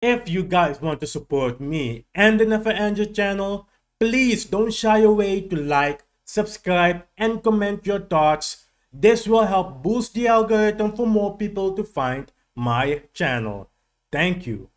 If you guys want to support me and the Never Angel channel, please don't shy away to like, subscribe, and comment your thoughts. This will help boost the algorithm for more people to find my channel. Thank you.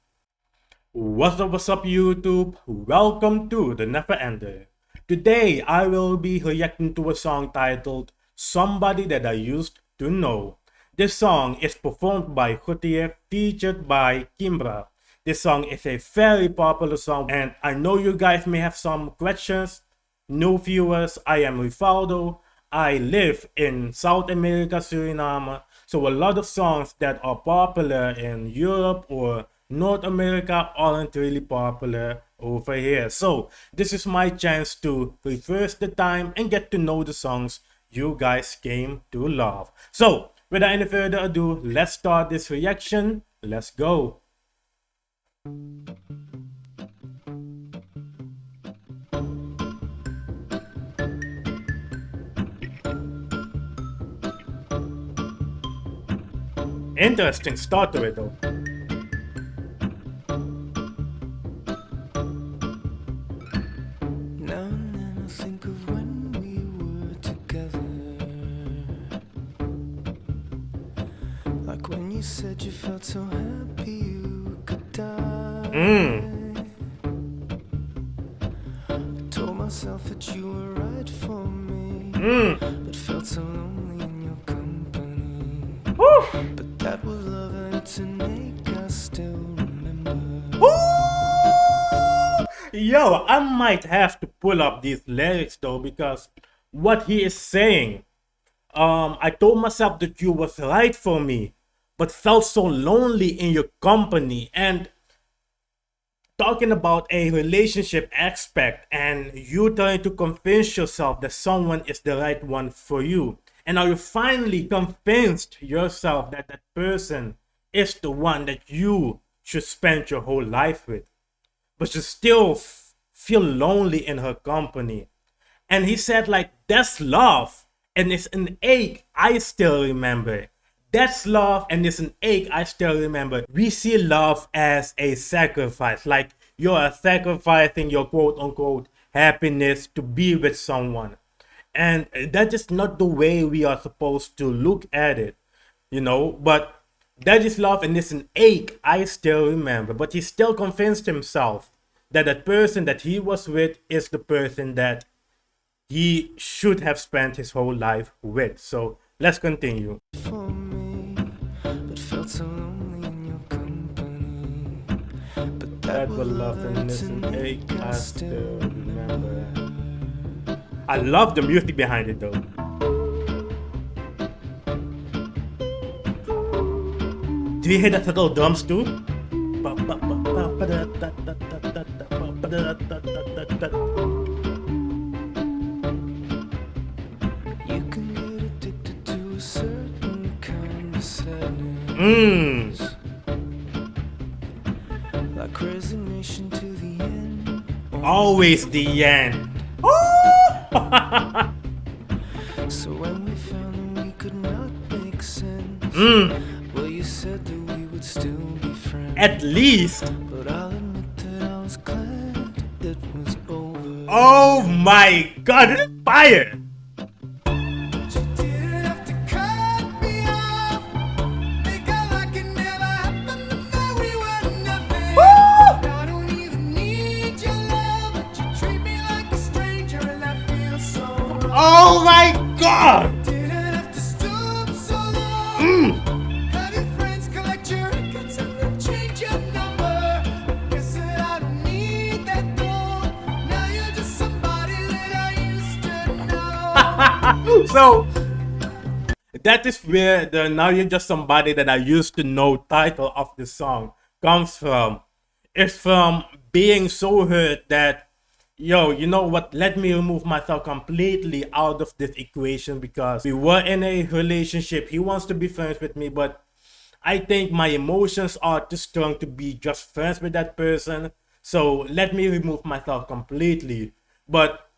What's up YouTube? Welcome to the Never Ender. Today I will be reacting to a song titled Somebody That I Used to Know. This song is performed by Gotye, featured by Kimbra. This song is a very popular song and I know you guys may have some questions. New viewers, I am Rivaldo. I live in South America, Suriname. So a lot of songs that are popular in Europe or North America aren't really popular over here. So this is my chance to reverse the time and get to know the songs you guys came to love. So without any further ado, let's start this reaction. Let's go. Interesting start to it though. Now and then I think of when we were together, like when you said you felt so happy you could die. Told myself that you were right for me, but felt so lonely in your company. But that was love and it's an ache I still remember. Yo, I might have to pull up these lyrics though, because what he is saying, I told myself that you was right for me, but felt so lonely in your company. And talking about a relationship aspect and you trying to convince yourself that someone is the right one for you. And are you finally convinced yourself that that person is the one that you should spend your whole life with? But you still feel lonely in her company. And he said like, that's love and it's an ache I still remember. That's love and it's an ache I still remember. We see love as a sacrifice, like you are sacrificing your quote unquote happiness to be with someone. And that is not the way we are supposed to look at it, you know. But that is love and it's an ache I still remember. But he still convinced himself that the person that he was with is the person that he should have spent his whole life with. So let's continue. For me, but felt so lonely in your company. But That was love and it's an ache I still remember. I love the music behind it though. Do you hear that little drums too? You can get addicted to a certain kind of sadness, like resignation to the end. Always the end. So when we found that we could not make sense, well, you said that we would still be friends. At least. But I'll admit that I was glad it was over. Oh my god, it's fire. You didn't have to cut me off. Make out like it never happened, and that we were nothing. I don't even need your love, but you treat me like a stranger, and that feels so wrong. Oh my god. Didn't have to stoop so long. Have your friends collect your records and then change your number. Guess that I don't need that though. Now you're just somebody that I used to know. So that is where the "Now You're Just Somebody That I Used to Know" title of the song comes from. It's from being so hurt that, yo, you know what, let me remove myself completely out of this equation, because we were in a relationship. He wants to be friends with me, but I think my emotions are too strong to be just friends with that person. So let me remove myself completely. But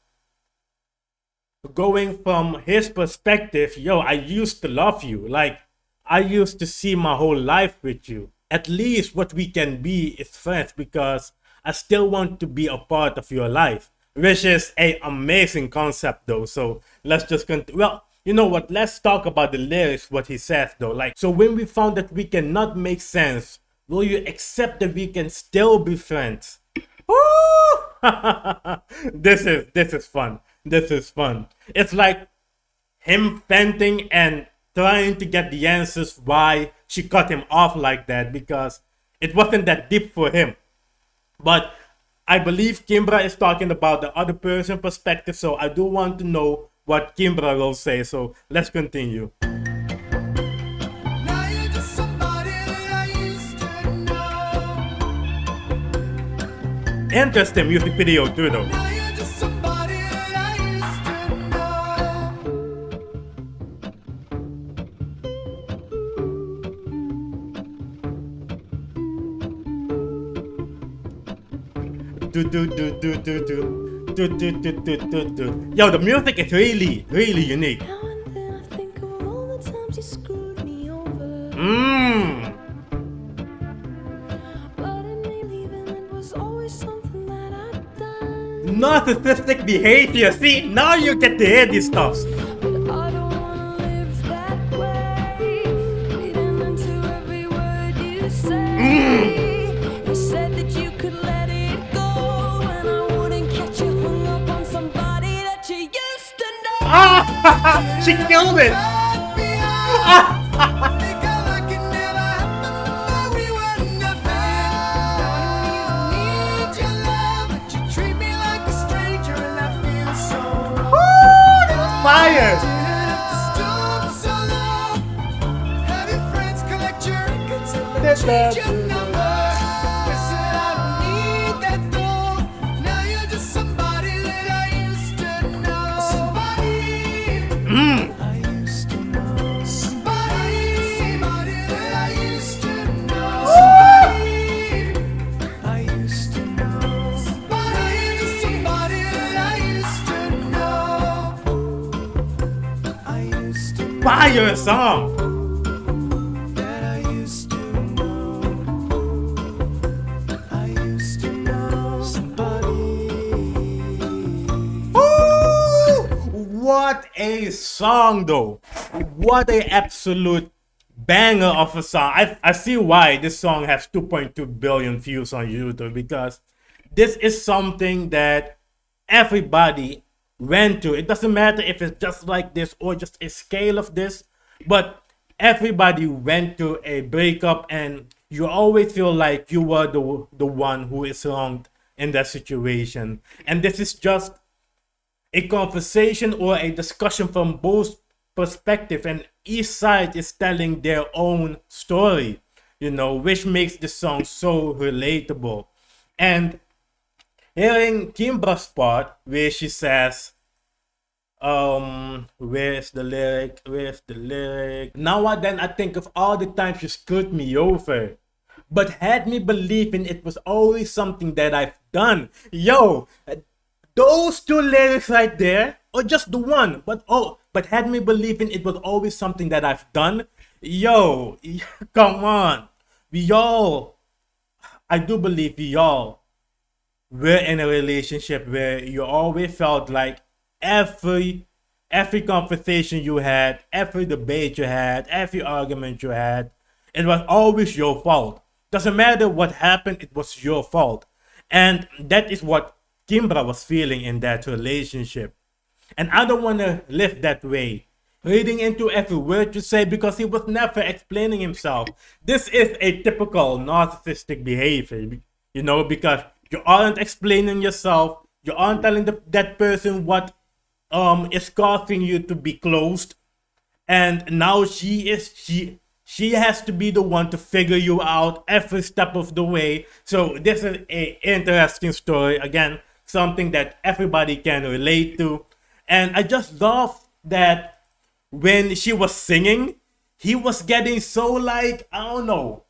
going from his perspective, yo, I used to love you. Like, I used to see my whole life with you. at least what we can be is friends because I still want to be a part of your life, which is a amazing concept though. So let's just continue. Well, you know what? Let's talk about the lyrics, what he says though. Like, so when we found that we cannot make sense, will you accept that we can still be friends? Woo! This is fun. This is fun. It's like him venting and trying to get the answers why she cut him off like that because it wasn't that deep for him. But I believe Kimbra is talking about the other person perspective, so I do want to know what Kimbra will say. So let's continue. Now you're just somebody that I used to know. Interesting music video too though. Now you're just somebody that I used to Yo, the music is really unique. Now and then I think of all the times you screwed me over. But in me leaving, it was always something that I'd done. Narcissistic behavior. See, now you get to hear these stuffs. But I don't wanna live that way. Reading into every word you say. You said that you could let it go, and I wouldn't catch you hung up on somebody that you used to know. She killed it. Fire. Fire song. What a song though. What a absolute banger of a song. I see why this song has 2.2 billion views on YouTube, because this is something that everybody went to. It doesn't matter if it's just like this or just a scale of this, but everybody went to a breakup and you always feel like you were the one who is wronged in that situation. And this is just a conversation or a discussion from both perspectives, and each side is telling their own story, you know, which makes the song so relatable. And hearing Kimbra's part where she says, where's the lyric? Now and then I think of all the times you screwed me over, but had me believing it was always something that I've done. Yo, those two lyrics right there, or just the one, but had me believing it was always something that I've done. Yo, come on. I do believe we all were in a relationship where you always felt like every conversation you had, every debate you had, every argument you had, it was always your fault. Doesn't matter what happened, it was your fault. And that is what Kimbra was feeling in that relationship. And I don't want to live that way, reading into every word you say, because he was never explaining himself. This is a typical narcissistic behavior, you know, because you aren't explaining yourself, you aren't telling that person what is causing you to be closed, and now she has to be the one to figure you out every step of the way. So this is a interesting story, again, something that everybody can relate to. And I just love that when she was singing, he was getting so, like, I don't know,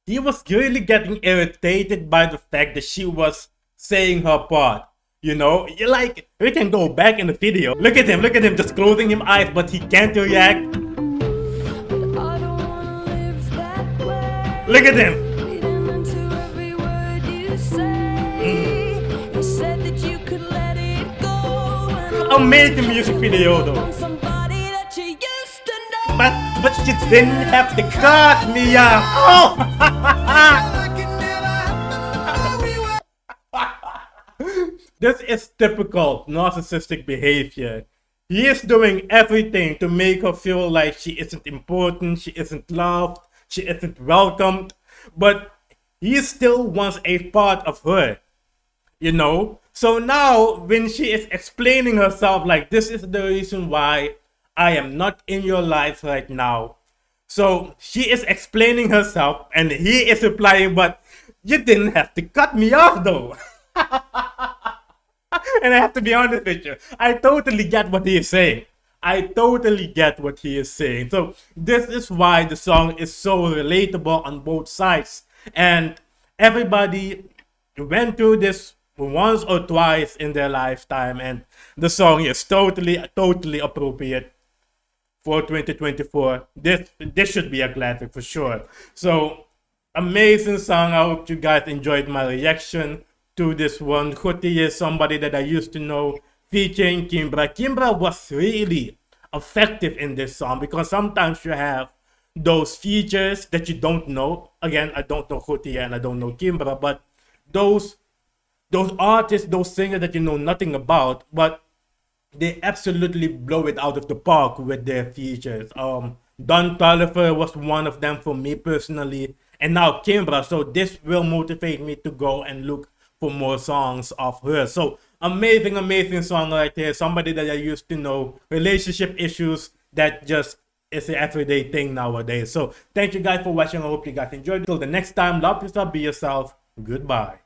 he was really getting irritated by the fact that she was saying her part. You know, like, we can go back in the video. Look at him just closing his eyes, but he can't react. But I don't wanna live that way. Look at him. reading into every word you say. You said that you could let it go. And I Amazing music video though. want somebody that you used to know. But you didn't have to cut me off. Oh! Like it never happened the way we were. This is typical narcissistic behavior. He is doing everything to make her feel like she isn't important, she isn't loved, she isn't welcomed, but he still wants a part of her, you know? So now, when she is explaining herself, like, this is the reason why I am not in your life right now. So she is explaining herself, and he is replying, but you didn't have to cut me off though. And I have to be honest with you, I totally get what he is saying. I totally get what he is saying. So this is why the song is so relatable on both sides. And everybody went through this once or twice in their lifetime. And the song is totally appropriate for 2024. This should be a classic for sure. So amazing song. I hope you guys enjoyed my reaction to this one. Gotye is somebody that I used to know, featuring Kimbra. Kimbra was really effective in this song because sometimes you have those features that you don't know. Again, I don't know Gotye and I don't know Kimbra, but those artists, those singers that you know nothing about, but they absolutely blow it out of the park with their features. Don Toliver was one of them for me personally, and now Kimbra. So this will motivate me to go and look for more songs of her. So amazing song right here. Somebody that I used to know. Relationship issues that just is an everyday thing nowadays. So thank you guys for watching. I hope you guys enjoyed. Till the next time, love yourself, be yourself. Goodbye.